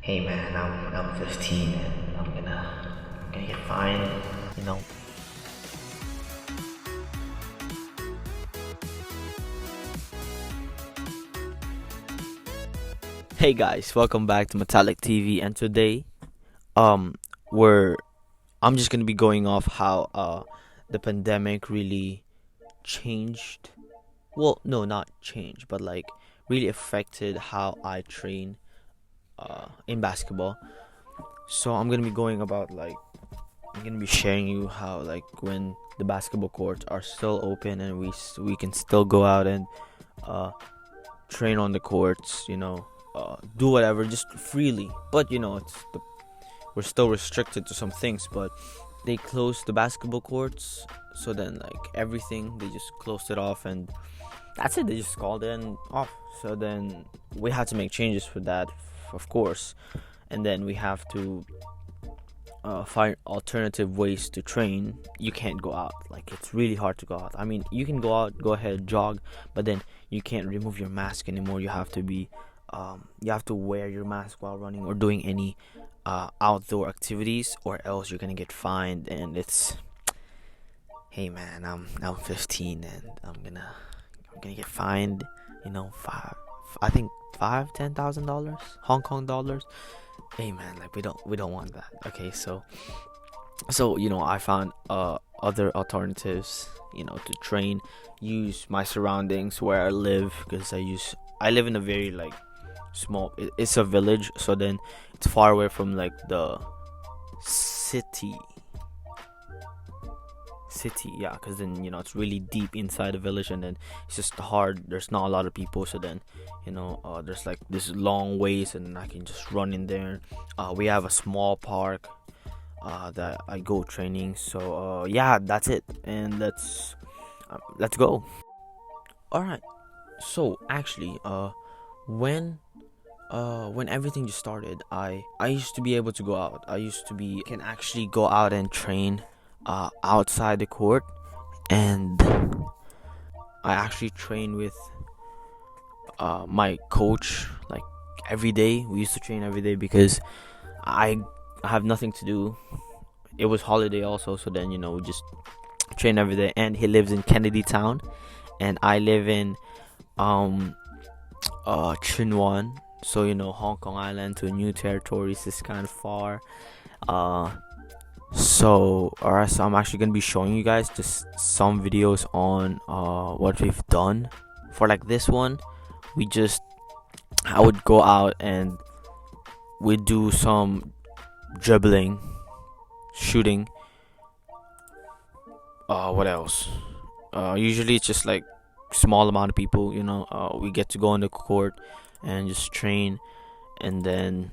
hey man, I'm 15 and I'm gonna get fined, you know. Hey guys, welcome back to Metallic TV, and today um we're I'm just gonna be going off how the pandemic really changed. Well, no, not changed, but like really affected how I train in basketball. So I'm gonna be going about like I'm gonna be sharing you how like when the basketball courts are still open and we can still go out and uh train on the courts, do whatever just freely. But we're still restricted to some things, but they closed the basketball courts, so then like everything they just closed it off, and that's it. They just called it and off. So then we had to make changes for that, of course, and then we have to find alternative ways to train. You can't go out. Like, it's really hard to go out. I mean, you can go out, go ahead, jog, but then you can't remove your mask anymore. You have to be you have to wear your mask while running or doing any outdoor activities, or else you're gonna get fined. And it's, hey man, I'm 15 and I'm gonna get fined, I think $5,000-$10,000 Hong Kong dollars. Hey man, like we don't want that. Okay, so I found other alternatives, to train, use my surroundings where I live, because I live in a very like small, it's a village, so then it's far away from like the city, yeah, because then it's really deep inside the village, and then it's just hard. There's not a lot of people, so then there's like this long ways, and I can just run in there. We have a small park that I go training. So yeah, that's it, and let's go. All right. So actually, when everything just started, I used to be able to go out. Can actually go out and train outside the court, and I actually train with my coach like every day. We used to train every day because I have nothing to do. It was holiday also, so then we just train every day. And he lives in Kennedy Town, and I live in Chinwon. So Hong Kong Island to New Territories is kind of far. So alright, so I'm actually gonna be showing you guys just some videos on what we've done. For like this one, I would go out and we'd do some dribbling, shooting. What else? Usually it's just like small amount of people. We get to go on the court and just train, and then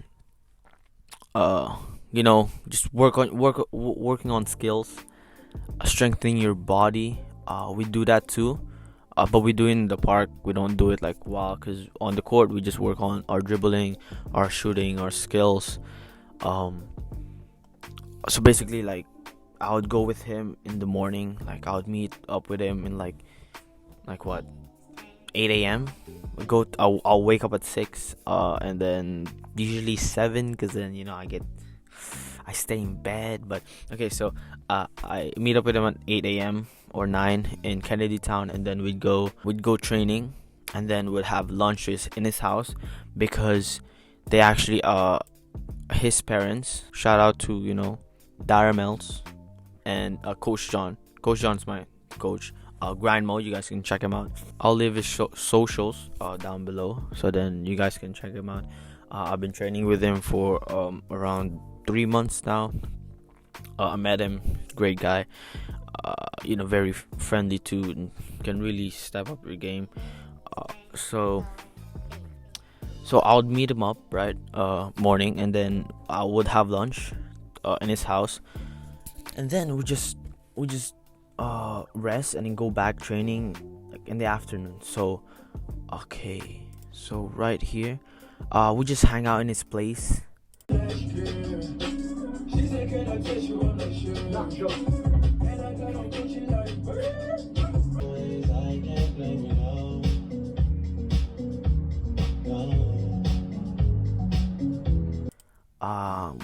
just working on skills, strengthening your body. We do that too, but we do it in the park. We don't do it like because on the court we just work on our dribbling, our shooting, our skills. So basically, like, I would go with him in the morning. Like, I would meet up with him in like what, 8 a.m. I'll wake up at 6, and then usually 7, because then I stay in bed. But okay, so I meet up with him at 8 a.m. or 9 in Kennedy Town, and then we'd go training, and then we'd have lunches in his house, because they actually his parents, shout out to Daramels and Coach John. Coach John's my coach. Grind Mode, you guys can check him out. I'll leave his socials down below, so then you guys can check him out. I've been training with him for around 3 months now. I met him, great guy. Very friendly too, and can really step up your game. So I would meet him up right morning, and then I would have lunch in his house, and then we just rest and then go back training like in the afternoon. So okay, so right here we just hang out in his place.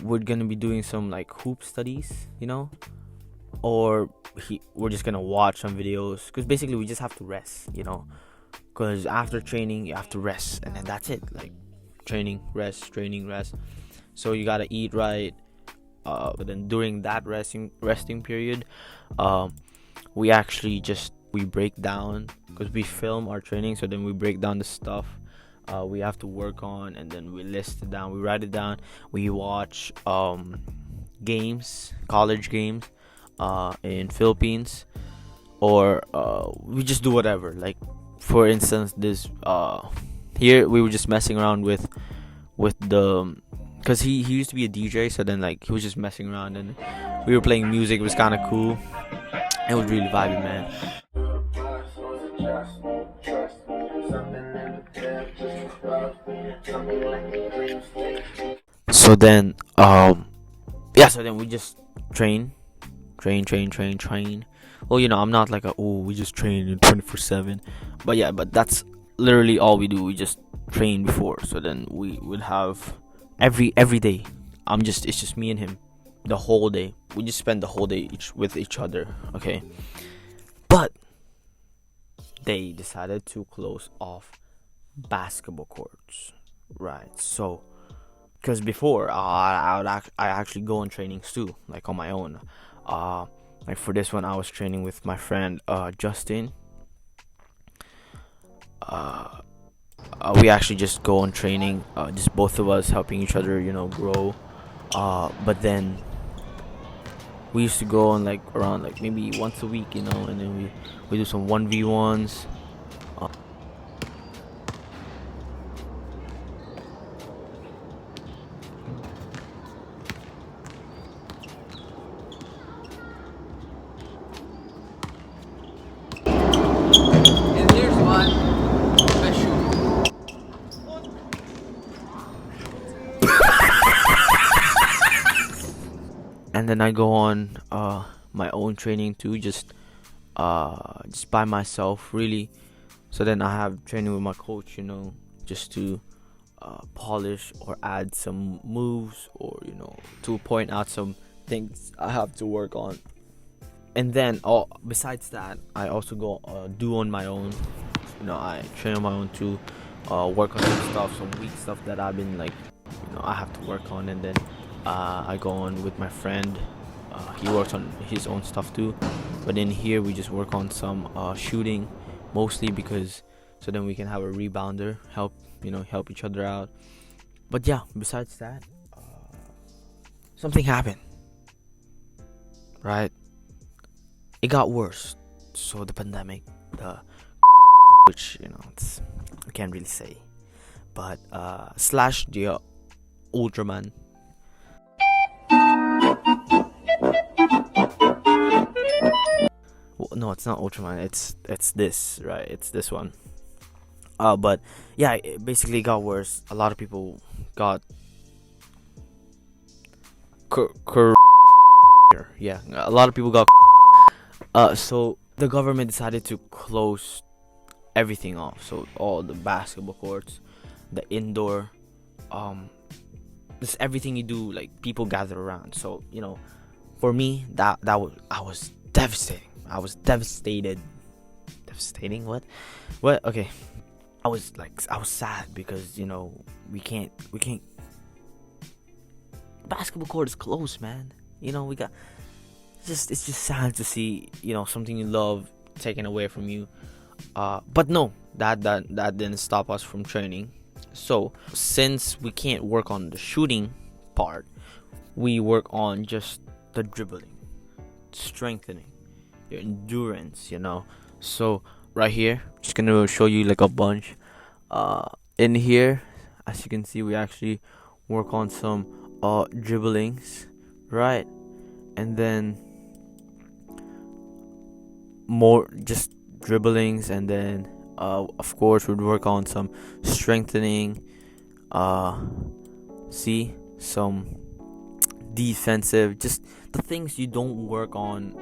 we're gonna be doing some like hoop studies, or we're just gonna watch some videos, because basically we just have to rest, because after training you have to rest, and then that's it, like training, rest. So you gotta eat right. But then during that resting period, we actually we break down, because we film our training, so then we break down the stuff we have to work on, and then we list it down, we write it down. We watch games, college games in Philippines, or we just do whatever. Like for instance, this here we were just messing around with the, because he used to be a DJ, so then like he was just messing around and we were playing music. It was kind of cool. It was really vibey, man. So then so then we just train. Well, I'm not like we just train 24/7, but that's literally all we do. We just train before, so then we would have every day. It's just me and him the whole day. We just spend the whole day with each other, okay? But they decided to close off basketball courts, right? So because before I actually go on trainings too, like on my own. Like for this one, I was training with my friend Justin. We actually just go on training, just both of us helping each other, grow. But then we used to go on like around like maybe once a week, and then we do some 1v1s. And here's one. Best shoe. And then I go on my own training too, just by myself, really. So then I have training with my coach, just to polish or add some moves, or to point out some things I have to work on. And then besides that, I also go do on my own. I train on my own too, work on some weak stuff that I've been like, I have to work on. And then I go on with my friend. He works on his own stuff too, but in here we just work on some shooting, mostly because so then we can have a rebounder, help each other out. But yeah, besides that, something happened, right? It got worse. So the pandemic, which I can't really say, but slash the Ultraman. Well, no, it's not Ultraman. It's this, right? It's this one. But yeah, it basically got worse. A lot of people got yeah, a lot of people got. So the government decided to close everything off. So all the basketball courts, the indoor, just everything you do, like people gather around. So for me, I was devastating. I was devastated. Devastating? What? Okay. I was sad because we can't. Basketball court is closed, man. We got. It's just sad to see something you love taken away from you. But no, that didn't stop us from training. So since we can't work on the shooting part, we work on just the dribbling, strengthening your endurance. So right here, just gonna show you like a bunch. In here, as you can see, we actually work on some dribblings, right? And then more just dribblings, and then of course we'd work on some strengthening, see some defensive, just the things you don't work on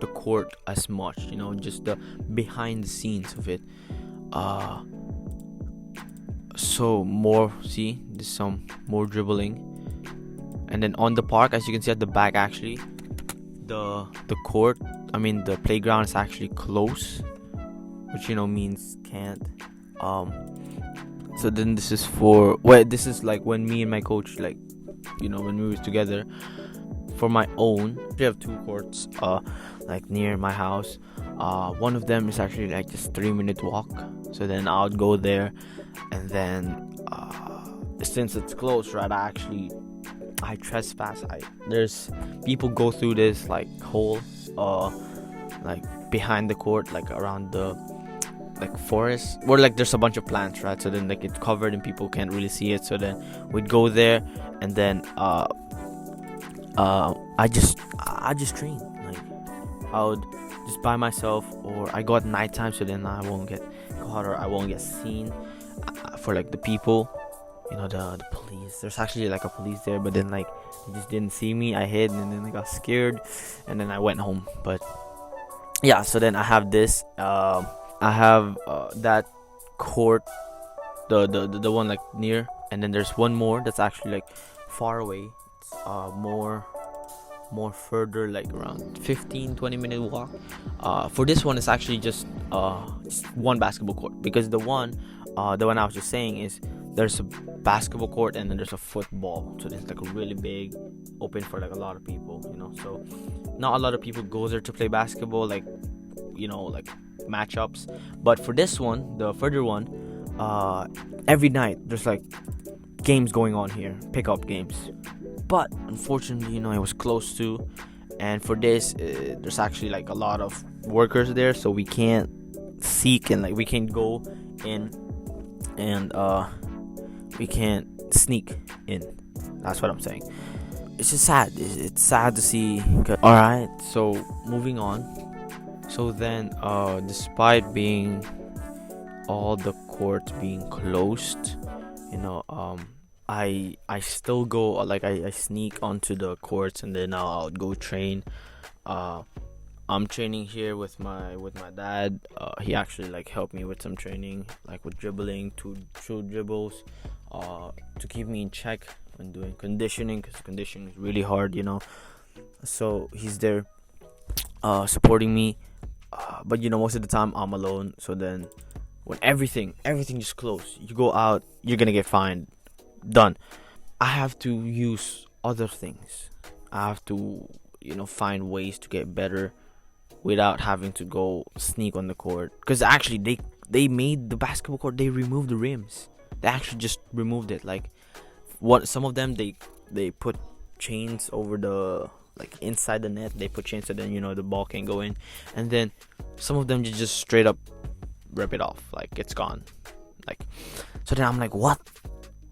the court as much, just the behind the scenes of it. So more, see, there's some more dribbling, And then on the park, as you can see at the back, actually, the court, I mean the playground is actually close, which means can't. So then this is for this is like when me and my coach, like, when we was together. For my own, we have two courts like near my house. One of them is actually like just 3-minute walk, so then I would go there. And then since it's close, right, I trespass. There's people go through this like hole like behind the court, like around the like forest where like there's a bunch of plants, right? So then like it's covered and people can't really see it. So then we'd go there, and then I just train. Like I would just by myself, or I go at nighttime, so then I won't get caught or I won't get seen for like the people, the police. There's actually like a police there, but then like they just didn't see me. I hid, and then I got scared, and then I went home. But yeah, so then I have this. I have that court, the one like near, and then there's one more that's actually like far away. It's more further, like around 15-20 minute walk. For this one, it's actually just one basketball court, because the one I was just saying is there's a basketball court and then there's a football, so there's like a really big open for like a lot of people, so not a lot of people go there to play basketball, like like matchups. But for this one, the further one, every night there's like games going on here, pickup games. But unfortunately, it was close to, and for this there's actually like a lot of workers there, so we can't seek and like we can't go in, and we can't sneak in. That's what I'm saying. It's just sad. It's sad to see. All right, so moving on. So then despite being all the courts being closed, I still go, like I sneak onto the courts, and then I'll go train. I'm training here with my dad. He actually like helped me with some training, like with dribbling, two dribbles, to keep me in check when doing conditioning, because conditioning is really hard, So he's there, supporting me. But most of the time I'm alone. So then when everything just closed, you go out, you're gonna get fined. Done. I have to use other things. I have to find ways to get better without having to go sneak on the court, because actually they made the basketball court, they removed the rims. They actually just removed it. Like some of them they put chains over the, like inside the net, they put chains so then the ball can go in. And then some of them just straight up rip it off, like it's gone. Like, so then I'm like, what?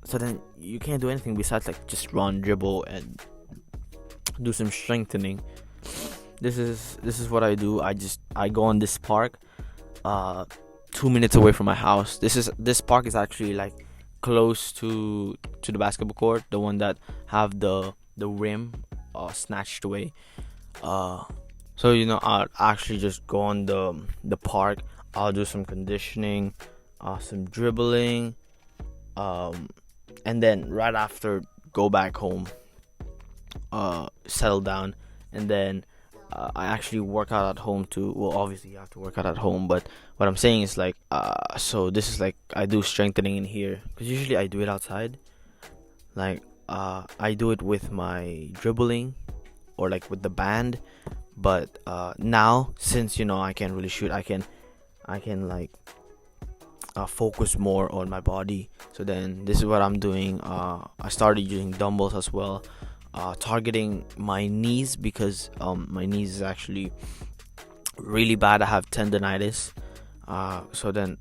So then you can't do anything besides like just run, dribble, and do some strengthening. This is what I do. I go on this park 2 minutes away from my house. This park is actually like close to the basketball court, the one that have the rim snatched away. So I'll actually just go on the park. I'll do some conditioning, some dribbling, and then right after go back home, settle down, and then I actually work out at home too. Well, obviously you have to work out at home, but what I'm saying is like, so this is like I do strengthening in here, because usually I do it outside. Like I do it with my dribbling or like with the band, but now since I can't really shoot, I can like focus more on my body. So then this is what I'm doing. I started using dumbbells as well, targeting my knees, because my knees is actually really bad. I have tendonitis, so then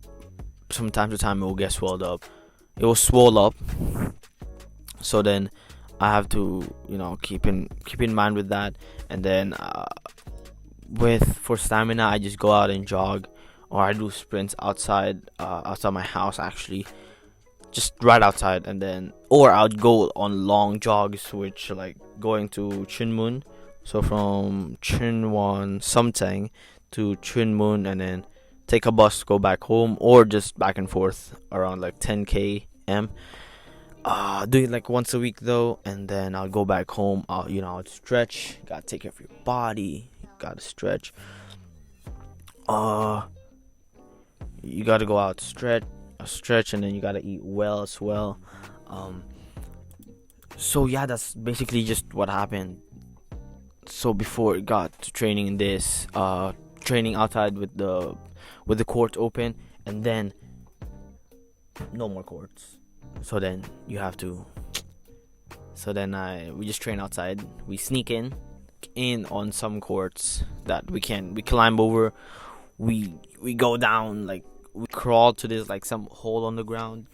from time to time it will get swelled up. It will swell up, so then I have to keep in mind with that. And then for stamina, I just go out and jog, or I do sprints outside my house, actually just right outside. And then, or I'll go on long jogs, which like going to Chunmun, so from Chunwon Samtang to Chunmun, and then take a bus to go back home, or just back and forth around like 10 km. do it like once a week though, and then I'll go back home. I'll stretch. Gotta take care of your body. You gotta stretch. Uh, you gotta go out stretch, and then you gotta eat well as well. Um, so yeah, that's basically just what happened. So before it got to training in this, training outside with the courts open, and then no more courts. So then you have to. So then we just train outside. We sneak in on some courts that we climb over. We go down, like we crawl to this like some hole on the ground.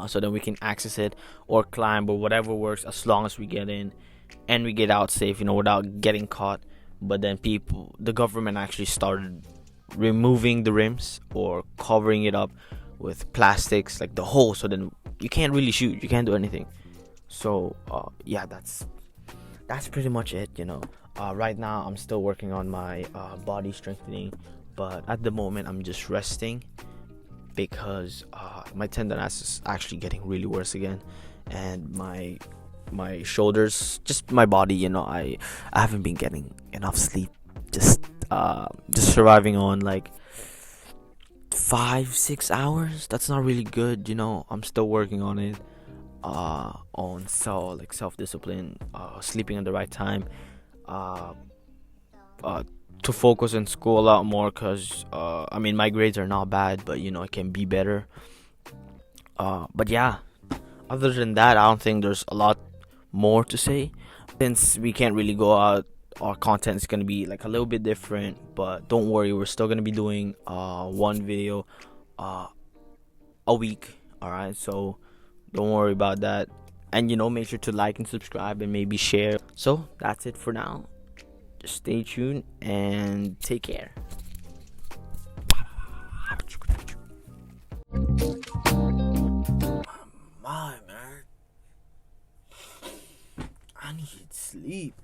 So then we can access it or climb or whatever works, as long as we get in and we get out safe, without getting caught. But then the government actually started removing the rims or covering it up with plastics, like the hole. So then you can't really shoot, you can't do anything. So yeah, that's pretty much it. Right now I'm still working on my body strengthening, but at the moment I'm just resting because my tendonitis is actually getting really worse again, and my shoulders, just my body. I haven't been getting enough sleep. Just surviving on like 5-6 hours. That's not really good. I'm still working on it. On self discipline, sleeping at the right time, uh, to focus in school a lot more, because my grades are not bad, but it can be better. But yeah, other than that, I don't think there's a lot more to say. Since we can't really go out, our content is gonna be like a little bit different, but don't worry, we're still gonna be doing one video a week. All right, so don't worry about that. And make sure to like and subscribe and maybe share. So that's it for now. Just stay tuned and take care. My man, I need sleep.